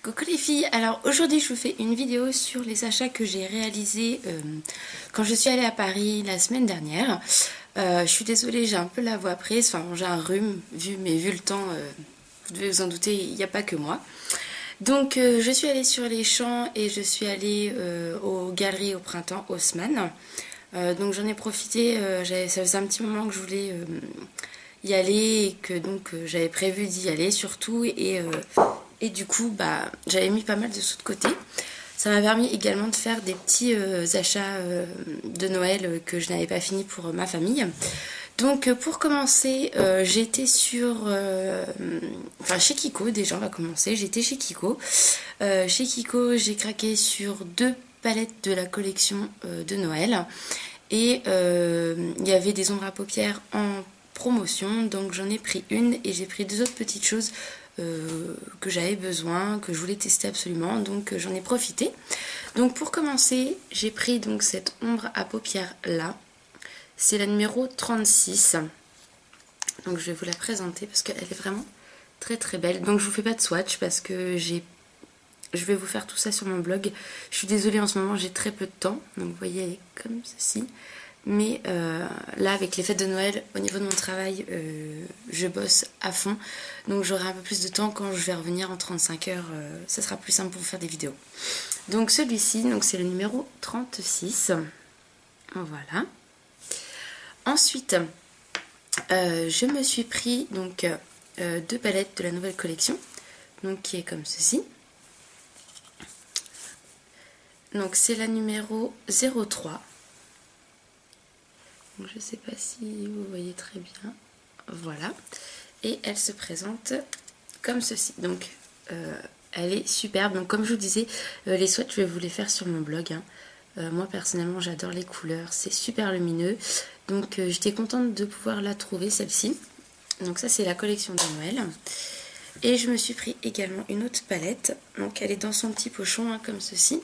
Coucou les filles, alors aujourd'hui je vous fais une vidéo sur les achats que j'ai réalisés quand je suis allée à Paris la semaine dernière. Je suis désolée, j'ai un peu la voix prise, enfin j'ai un rhume, mais vu le temps, vous devez vous en douter, il n'y a pas que moi. Donc je suis allée sur les champs et je suis allée aux galeries au printemps Haussmann. Donc j'en ai profité, ça faisait un petit moment que je voulais y aller et que donc j'avais prévu d'y aller surtout et du coup j'avais mis pas mal de sous de côté. Ça m'a permis également de faire des petits achats de Noël que je n'avais pas fini pour ma famille. Donc pour commencer, j'étais chez Kiko, déjà on va commencer, j'étais chez Kiko. Chez Kiko, j'ai craqué sur 2 palettes de la collection de Noël. Et il y avait des ombres à paupières en promotion, donc j'en ai pris une et j'ai pris 2 autres petites choses que j'avais besoin, que je voulais tester absolument, donc j'en ai profité. Donc pour commencer, j'ai pris donc cette ombre à paupières là. C'est la numéro 36. Donc je vais vous la présenter parce qu'elle est vraiment très très belle. Donc je vous fais pas de swatch parce que je vais vous faire tout ça sur mon blog. Je suis désolée, en ce moment j'ai très peu de temps. Donc vous voyez, elle est comme ceci. Mais là, avec les fêtes de Noël, au niveau de mon travail, je bosse à fond. Donc j'aurai un peu plus de temps quand je vais revenir en 35 heures. Ça sera plus simple pour vous faire des vidéos. Donc celui-ci, c'est le numéro 36. Voilà. Ensuite, je me suis pris donc 2 palettes de la nouvelle collection. Donc qui est comme ceci. Donc c'est la numéro 03. Je ne sais pas si vous voyez très bien. Voilà. Et elle se présente comme ceci. Donc elle est superbe. Donc comme je vous disais, les swatchs je vais vous les faire sur mon blog. Moi personnellement j'adore les couleurs. C'est super lumineux. Donc j'étais contente de pouvoir la trouver, celle-ci. Donc ça c'est la collection de Noël. Et je me suis pris également une autre palette. Donc elle est dans son petit pochon comme ceci.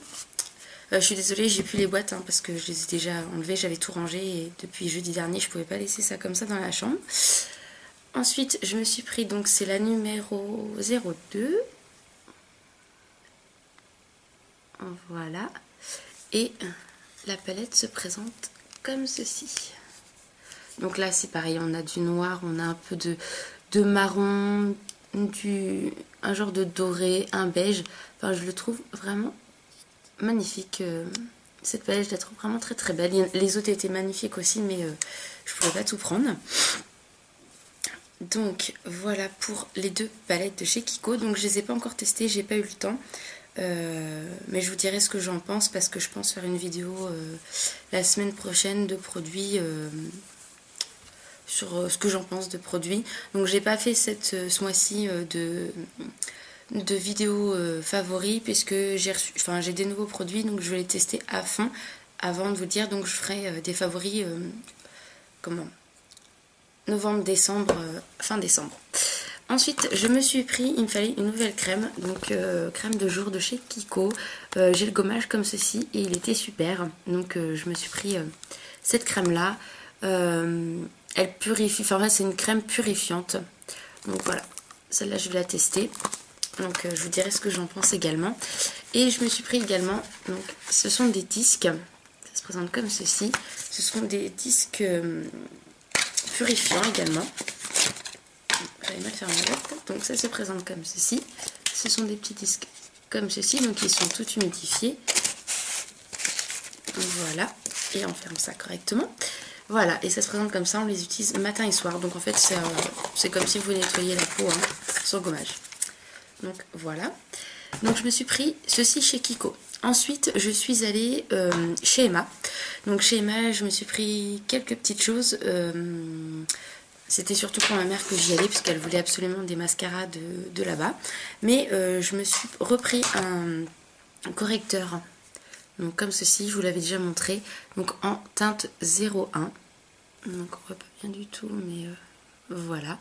Je suis désolée, j'ai plus les boîtes parce que je les ai déjà enlevées, j'avais tout rangé et depuis jeudi dernier je pouvais pas laisser ça comme ça dans la chambre. Ensuite je me suis pris, donc c'est la numéro 02. Voilà. Et la palette se présente comme ceci. Donc là c'est pareil, on a du noir, on a un peu de marron, un genre de doré, un beige. Enfin je le trouve vraiment magnifique. Cette palette je la trouve vraiment très très belle. Les autres étaient magnifiques aussi, mais je pouvais pas tout prendre. Donc voilà pour les 2 palettes de chez Kiko. Donc je les ai pas encore testées, j'ai pas eu le temps, mais je vous dirai ce que j'en pense parce que je pense faire une vidéo la semaine prochaine de produits, sur ce que j'en pense de produits. Donc j'ai pas fait ce mois-ci de vidéos favoris puisque j'ai des nouveaux produits, donc je vais les tester à fond avant de vous dire. Donc je ferai des favoris novembre, décembre, fin décembre. Ensuite je me suis pris, il me fallait une nouvelle crème, donc crème de jour de chez Kiko. J'ai le gommage comme ceci et il était super, donc je me suis pris cette crème là. Elle purifie, enfin c'est une crème purifiante, donc voilà, celle-là je vais la tester. Donc je vous dirai ce que j'en pense également. Et je me suis pris également, donc ce sont des disques, ça se présente comme ceci. Ce sont des disques purifiants également. J'avais mal fermé la boîte. Donc ça se présente comme ceci. Ce sont des petits disques comme ceci, donc ils sont tout humidifiés. Voilà, et on ferme ça correctement. Voilà, et ça se présente comme ça, on les utilise matin et soir. Donc en fait c'est comme si vous nettoyiez la peau sans gommage. Donc voilà, donc je me suis pris ceci chez Kiko. Ensuite je suis allée chez Emma. Donc chez Emma je me suis pris quelques petites choses. C'était surtout pour ma mère que j'y allais puisqu'elle voulait absolument des mascaras de là-bas. Mais je me suis repris un correcteur. Donc comme ceci, je vous l'avais déjà montré. Donc en teinte 01. Donc on voit pas bien du tout, mais voilà,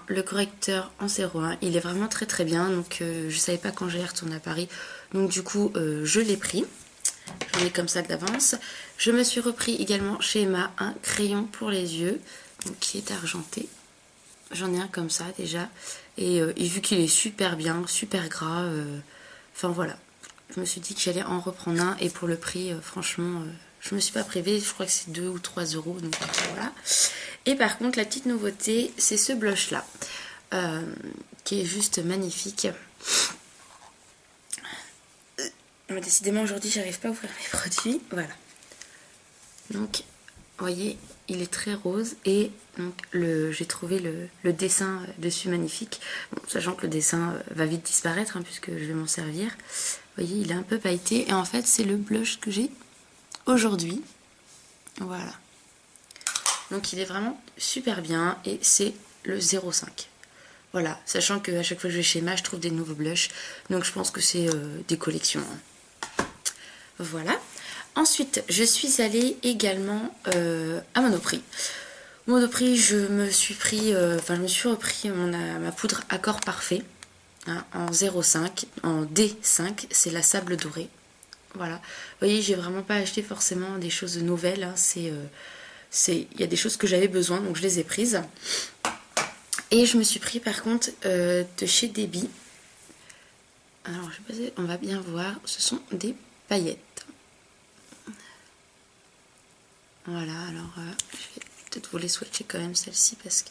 le correcteur en 01, il est vraiment très très bien. Donc je savais pas quand j'allais retourner à Paris, donc du coup je l'ai pris, j'en ai comme ça d'avance. Je me suis repris également chez Emma un crayon pour les yeux, donc qui est argenté. J'en ai un comme ça déjà, et vu qu'il est super bien, super gras, Enfin voilà, je me suis dit que j'allais en reprendre un et pour le prix, franchement, je me suis pas privée. Je crois que c'est 2 ou 3 euros, donc voilà. Et par contre, la petite nouveauté, c'est ce blush là, qui est juste magnifique. Décidément aujourd'hui, j'arrive pas à ouvrir mes produits. Voilà. Donc, vous voyez, il est très rose et donc j'ai trouvé le dessin dessus magnifique. Bon, sachant que le dessin va vite disparaître, hein, puisque je vais m'en servir. Vous voyez, il est un peu pailleté et en fait, c'est le blush que j'ai aujourd'hui. Voilà. Donc, il est vraiment super bien et c'est le 05. Voilà, sachant qu'à chaque fois que je vais chez MAC, je trouve des nouveaux blushs. Donc, je pense que c'est des collections. Voilà. Ensuite, je suis allée également à Monoprix. Monoprix, je me suis repris ma poudre Accord Parfait, hein, en 0,5, en D5, c'est la sable dorée. Voilà. Vous voyez, j'ai vraiment pas acheté forcément des choses nouvelles. Hein, il y a des choses que j'avais besoin, donc je les ai prises. Et je me suis pris par contre de chez Debbie. Alors, je sais pas si on va bien voir, ce sont des paillettes. Voilà, alors je vais peut-être vous les swatcher quand même celle-ci parce que...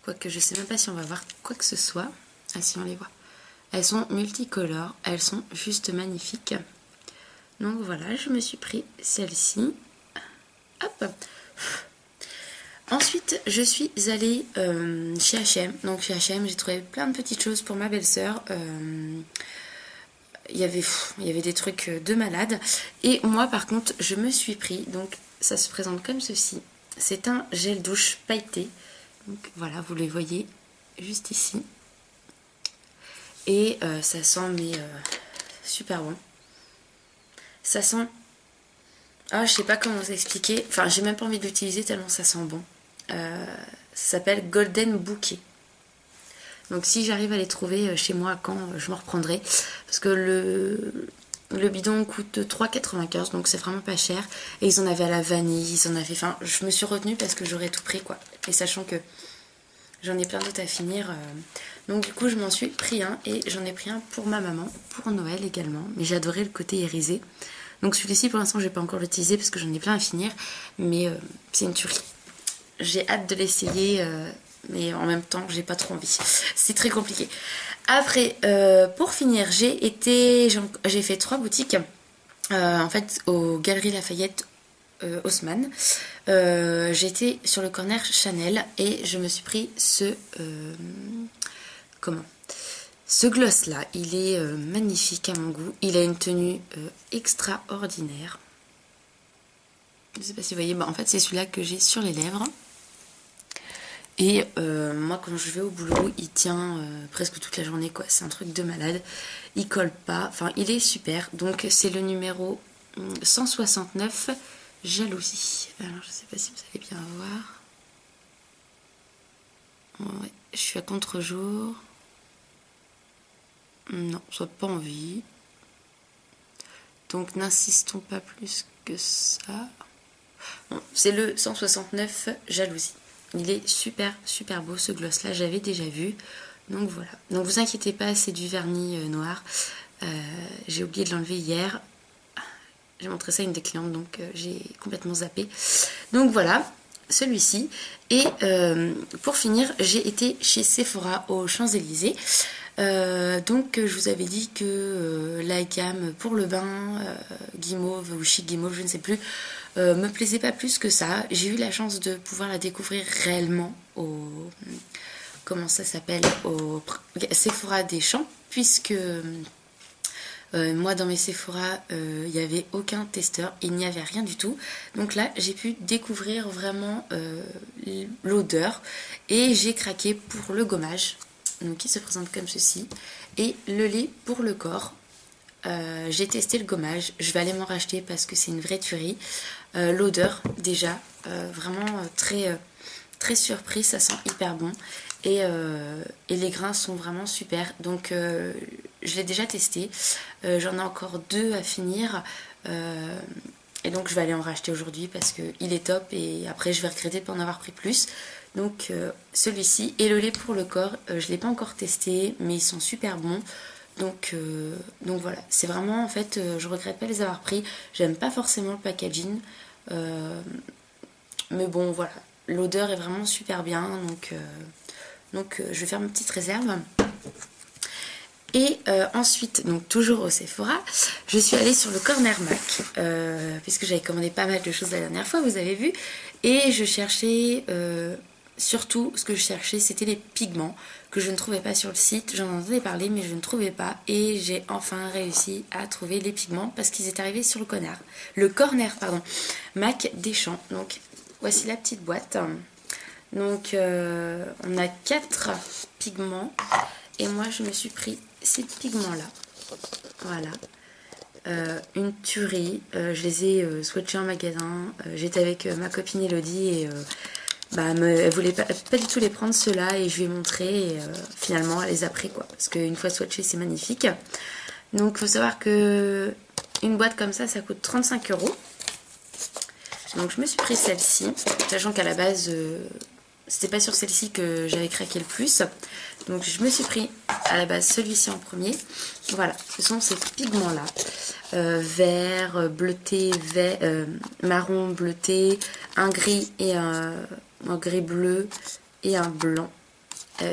Quoique je sais même pas si on va voir quoi que ce soit. Ah si, on les voit. Elles sont multicolores, elles sont juste magnifiques. Donc voilà, je me suis pris celle-ci. Hop. Ensuite, je suis allée chez H&M. Donc chez H&M, j'ai trouvé plein de petites choses pour ma belle-sœur. Il y avait des trucs de malade. Et moi, par contre, je me suis pris. Donc, ça se présente comme ceci. C'est un gel douche pailleté. Donc, voilà, vous les voyez juste ici. Et ça sent, mais super bon. Ça sent... Ah, je sais pas comment vous expliquer. Enfin, j'ai même pas envie de l'utiliser tellement ça sent bon. Ça s'appelle Golden Bouquet. Donc si j'arrive à les trouver chez moi quand je m'en reprendrai. Parce que le bidon coûte 3,95, donc c'est vraiment pas cher. Et ils en avaient à la vanille, ils en avaient... Enfin, je me suis retenue parce que j'aurais tout pris, quoi. Et sachant que j'en ai plein d'autres à finir. Donc du coup, je m'en suis pris un. Et j'en ai pris un pour ma maman, pour Noël également. Mais j'ai adoré le côté irisé. Donc celui-ci, pour l'instant, je vais pas encore l'utiliser parce que j'en ai plein à finir. Mais c'est une tuerie. J'ai hâte de l'essayer... mais en même temps j'ai pas trop envie, c'est très compliqué. Après pour finir, j'ai fait 3 boutiques en fait aux Galeries Lafayette, Haussmann. J'étais sur le corner Chanel et je me suis pris ce gloss là. Il est magnifique à mon goût, il a une tenue extraordinaire. Je sais pas si vous voyez, en fait c'est celui-là que j'ai sur les lèvres. Et moi quand je vais au boulot, il tient presque toute la journée, quoi. C'est un truc de malade. Il colle pas, enfin il est super. Donc c'est le numéro 169, Jalousie. Alors je sais pas si vous allez bien voir. Ouais, je suis à contre-jour. Non, ça n'a pas envie. Donc n'insistons pas plus que ça. Bon, c'est le 169, Jalousie. Il est super super beau ce gloss là, j'avais déjà vu. Donc voilà. Donc vous inquiétez pas, c'est du vernis noir. J'ai oublié de l'enlever hier. J'ai montré ça à une des clientes, donc j'ai complètement zappé. Donc voilà, celui-ci. Et pour finir, j'ai été chez Sephora aux Champs-Élysées. Donc je vous avais dit que la gamme pour le bain, guimauve ou chic guimauve, je ne sais plus, me plaisait pas plus que ça. J'ai eu la chance de pouvoir la découvrir réellement au... Comment ça s'appelle, au Sephora des Champs, puisque moi dans mes Sephora il n'y avait aucun testeur, il n'y avait rien du tout. Donc là j'ai pu découvrir vraiment l'odeur et j'ai craqué pour le gommage. Donc qui se présente comme ceci, et le lait pour le corps. J'ai testé le gommage, je vais aller m'en racheter parce que c'est une vraie tuerie. L'odeur déjà vraiment très très surprise, ça sent hyper bon, et les grains sont vraiment super. Donc je l'ai déjà testé, j'en ai encore 2 à finir, et donc je vais aller en racheter aujourd'hui parce qu'il est top, et après je vais regretter de ne pas en avoir pris plus. Donc celui-ci et le lait pour le corps, je ne l'ai pas encore testé, mais ils sont super bons. Donc voilà, c'est vraiment en fait, je regrette pas les avoir pris. J'aime pas forcément le packaging, mais bon voilà, l'odeur est vraiment super bien, donc je vais faire ma petite réserve. Et ensuite, donc toujours au Sephora, je suis allée sur le Corner MAC, puisque j'avais commandé pas mal de choses la dernière fois, vous avez vu. Et je cherchais, surtout ce que je cherchais, c'était les pigments que je ne trouvais pas sur le site. J'en entendais parler, mais je ne trouvais pas. Et j'ai enfin réussi à trouver les pigments, parce qu'ils étaient arrivés sur le Corner MAC des Champs. Donc voici la petite boîte. Donc on a 4 pigments. Et moi je me suis pris ces pigments là, voilà, une tuerie, je les ai swatchés en magasin, j'étais avec ma copine Elodie et elle voulait pas du tout les prendre ceux-là et je lui ai montré et finalement elle les a pris quoi, parce qu'une fois swatchés c'est magnifique. Donc il faut savoir que une boîte comme ça coûte 35 €. Donc je me suis pris celle-ci, sachant qu'à la base c'était pas sur celle-ci que j'avais craqué le plus. Donc je me suis pris à la base celui-ci en premier. Voilà, ce sont ces pigments-là. Vert, bleuté, marron, bleuté, un gris et un gris bleu et un blanc.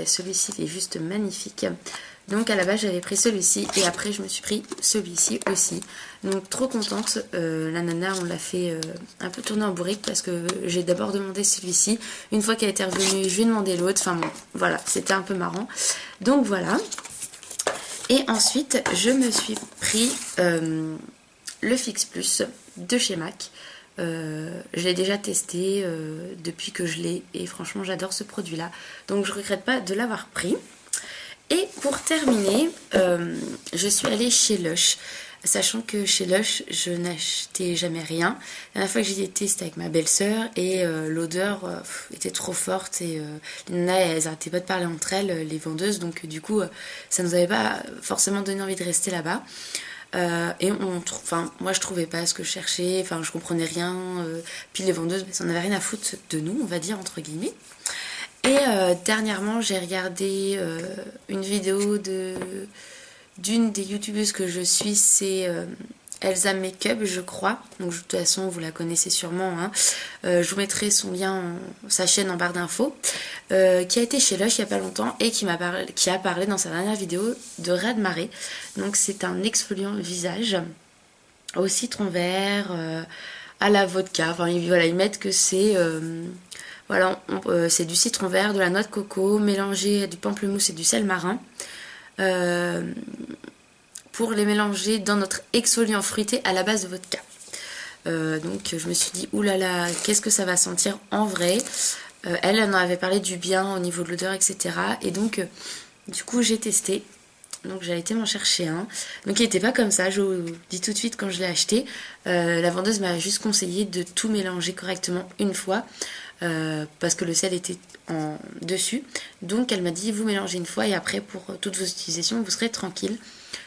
Celui-ci est juste magnifique. Donc à la base j'avais pris celui-ci et après je me suis pris celui-ci aussi. Donc trop contente, la nana on l'a fait un peu tourner en bourrique parce que j'ai d'abord demandé celui-ci. Une fois qu'elle était revenue je lui ai demandé l'autre, enfin bon voilà c'était un peu marrant. Donc voilà. Et ensuite je me suis pris le Fix Plus de chez MAC. Je l'ai déjà testé depuis que je l'ai et franchement j'adore ce produit là. Donc je regrette pas de l'avoir pris. Et pour terminer, je suis allée chez Lush, sachant que chez Lush, je n'achetais jamais rien. La dernière fois que j'y étais, c'était avec ma belle-sœur et l'odeur était trop forte et les nanas, elles n'arrêtaient pas de parler entre elles, les vendeuses, donc du coup, ça nous avait pas forcément donné envie de rester là-bas. Et moi je trouvais pas ce que je cherchais, enfin je comprenais rien, puis les vendeuses, ça n'avait rien à foutre de nous, on va dire entre guillemets. Et dernièrement, j'ai regardé une vidéo d'une des youtubeuses que je suis, c'est Elsa Makeup, je crois. Donc de toute façon, vous la connaissez sûrement. Hein. Je vous mettrai son lien, sa chaîne en barre d'infos, qui a été chez Lush il n'y a pas longtemps et qui a parlé dans sa dernière vidéo de raz de marée. Donc c'est un exfoliant visage au citron vert, à la vodka. Enfin voilà, ils mettent que c'est... Voilà, c'est du citron vert, de la noix de coco, mélangé à du pamplemousse et du sel marin. Pour les mélanger dans notre exfoliant fruité à la base de vodka. Donc je me suis dit, oulala, qu'est-ce que ça va sentir en vrai. Elle en avait parlé du bien au niveau de l'odeur, etc. Et donc, du coup, j'ai testé. Donc j'ai été m'en chercher un. Donc il n'était pas comme ça, je vous dis tout de suite quand je l'ai acheté. La vendeuse m'a juste conseillé de tout mélanger correctement une fois. Parce que le sel était dessus. Donc elle m'a dit vous mélangez une fois et après pour toutes vos utilisations vous serez tranquille.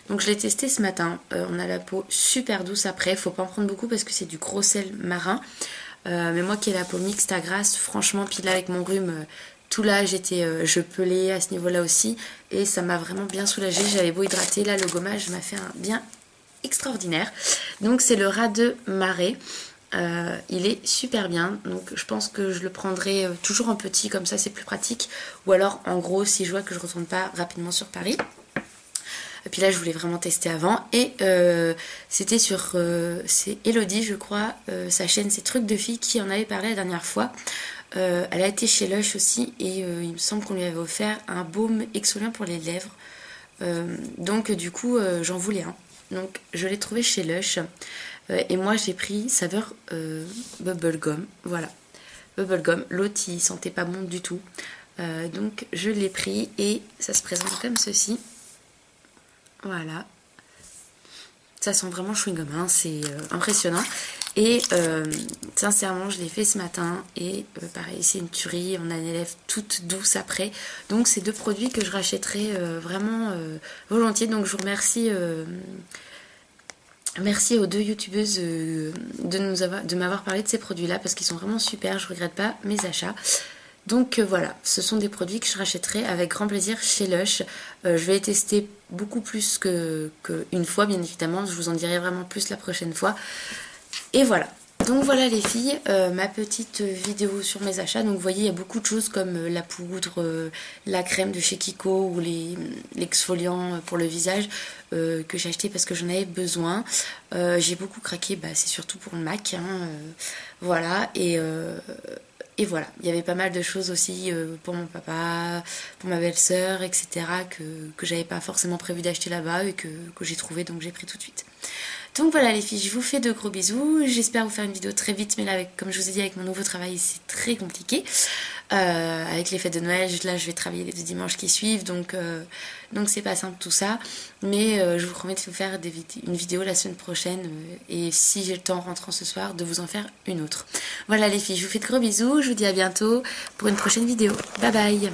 Donc je l'ai testé ce matin. On a la peau super douce après. Faut pas en prendre beaucoup parce que c'est du gros sel marin. Mais moi qui ai la peau mixte à grasse, franchement, puis là avec mon rhume, tout là je pelais à ce niveau-là aussi. Et ça m'a vraiment bien soulagée. J'avais beau hydrater, là le gommage m'a fait un bien extraordinaire. Donc c'est le raz de marée. Il est super bien, donc je pense que je le prendrai toujours en petit, comme ça c'est plus pratique, ou alors en gros si je vois que je ne retourne pas rapidement sur Paris. Et puis là je voulais vraiment tester avant, et c'était sur c'est Elodie je crois, sa chaîne c'est Trucs de filles qui en avait parlé la dernière fois. Elle a été chez Lush aussi et il me semble qu'on lui avait offert un baume exfoliant pour les lèvres, donc du coup j'en voulais un, donc je l'ai trouvé chez Lush. Et moi j'ai pris saveur bubblegum, voilà, bubblegum. L'autre il sentait pas bon du tout, donc je l'ai pris et ça se présente comme ceci. Voilà, ça sent vraiment chewing-gum, hein, c'est impressionnant. Et sincèrement je l'ai fait ce matin et pareil c'est une tuerie, on a une lèvre toute douce après. Donc c'est deux produits que je rachèterai vraiment volontiers. Donc je vous remercie. Merci aux deux youtubeuses de m'avoir parlé de ces produits là parce qu'ils sont vraiment super, je regrette pas mes achats. Donc voilà, ce sont des produits que je rachèterai avec grand plaisir chez Lush. Je vais les tester beaucoup plus qu'une fois, bien évidemment. Je vous en dirai vraiment plus la prochaine fois. Et voilà. Donc voilà les filles, ma petite vidéo sur mes achats. Donc vous voyez, il y a beaucoup de choses comme la poudre, la crème de chez Kiko ou l'exfoliant pour le visage que j'ai acheté parce que j'en avais besoin. J'ai beaucoup craqué, bah, c'est surtout pour le MAC. Hein, voilà, et voilà, il y avait pas mal de choses aussi pour mon papa, pour ma belle-sœur, etc. que j'avais pas forcément prévu d'acheter là-bas et que j'ai trouvé, donc j'ai pris tout de suite. Donc voilà les filles, je vous fais de gros bisous. J'espère vous faire une vidéo très vite, mais là, comme je vous ai dit, avec mon nouveau travail, c'est très compliqué. Avec les fêtes de Noël, là, je vais travailler les 2 dimanches qui suivent, donc c'est pas simple tout ça. Mais je vous promets de vous faire une vidéo la semaine prochaine, et si j'ai le temps en rentrant ce soir, de vous en faire une autre. Voilà les filles, je vous fais de gros bisous, je vous dis à bientôt pour une prochaine vidéo. Bye bye!